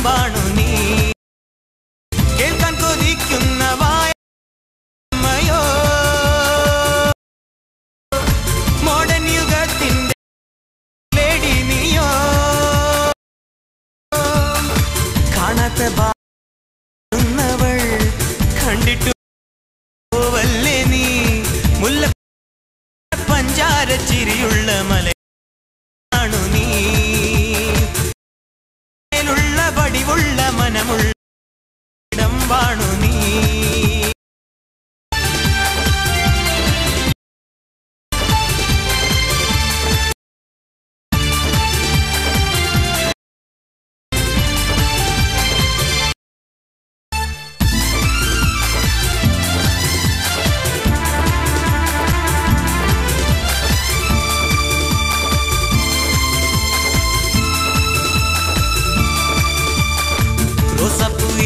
വാണു നീ കേൾക്കാൻ കൊതിക്കുന്ന വായമയോ മോഡൻ യുഗത്തിന്റെ ലേഡി നീയോ കാണാത്ത കണ്ടിട്ടു പോവല്ലേ നീ മുല്ല പഞ്ചാര ചിരിയുള്ള മലയാണു നീ മേലുള്ള വടിവുള്ള മനമുള്ള ഇടം വാണു നീ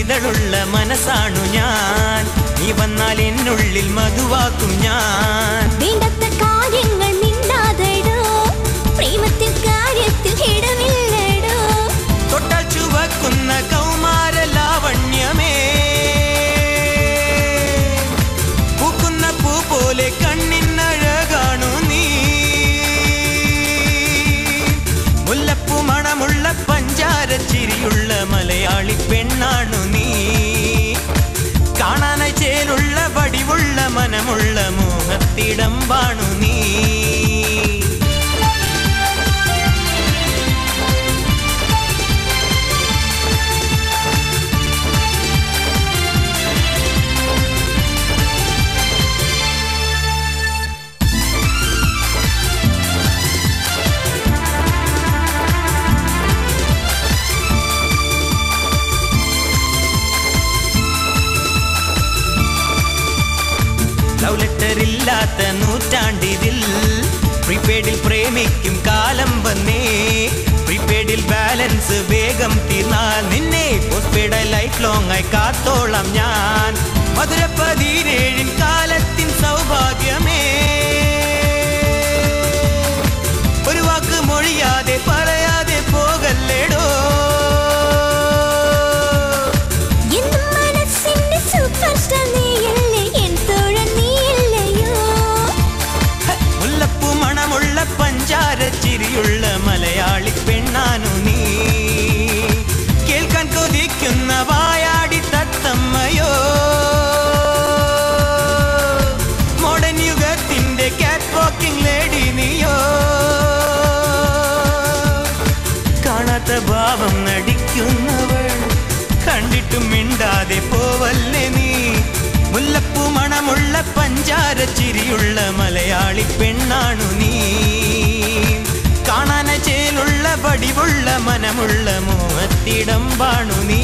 ഇതളുള്ള മനസ്സാണു ഞാൻ നീ വന്നാൽ എന്നുള്ളിൽ മധുവാക്കും ഞാൻ വേണ്ടത്ത കാര്യങ്ങൾ മിണ്ടാതെടോ പ്രേമത്തിൽ കാര്യത്തിൽ ഇടമില്ലടോ തൊട്ടാൽ ചുവക്കുന്ന കൗമാര ലാവണ്യമേ പൂക്കുന്ന പൂ പോലെ കണ്ണിനഴകാണു നീ മുല്ലപ്പൂ മണമുള്ള പഞ്ചാര ചിരിയുള്ള മലയാളി പെണ്ണാണു നീ കാണാനായി ചേലുള്ള വടിവുള്ള മനമുള്ള മോഹത്തിടം വാണു നീ ലവ് ലെറ്റർ ഇല്ലാത്ത നൂറ്റാണ്ടിതിൽ പ്രീപെയ്ഡിൽ പ്രേമിക്കും കാലം വന്നേ പ്രീപെയ്ഡിൽ ബാലൻസ് വേഗം തീർന്നാൽ നിന്നെ പോസ്റ്റ്പെയ്ഡ് ലൈഫ് ലോങ് ആയി കാത്തോളാം ഞാൻ മധുര 17 കാലത്തിൻ സൗഭാഗ്യമേ ഒരു വാക്ക് മൊഴിയാതെ പറയാതെ പോകല്ലേടോ പഞ്ചാര ചിരിയുള്ള മലയാളി പെണ്ണാനു നീ കേൾക്കാൻ കൊതിക്കുന്ന വായാടി തത്തമ്മയോ മോഡൻ യുഗത്തിന്റെ കാറ്റ് വാക്കിംഗ് ലേഡി നീയോ കാണാത്ത ഭാവം നടിക്കുന്നവൾ കണ്ടിട്ടും മിണ്ടാതെ പോവല്ലേ നീ മുല്ലപ്പൂ മണമുള്ള പഞ്ചാര ചിരിയുള്ള മലയാളി പെണ്ണാണു നീ കാണാന ചേലുള്ള വടിവുള്ള മനമുള്ള മോഹത്തിടം വാണു നീ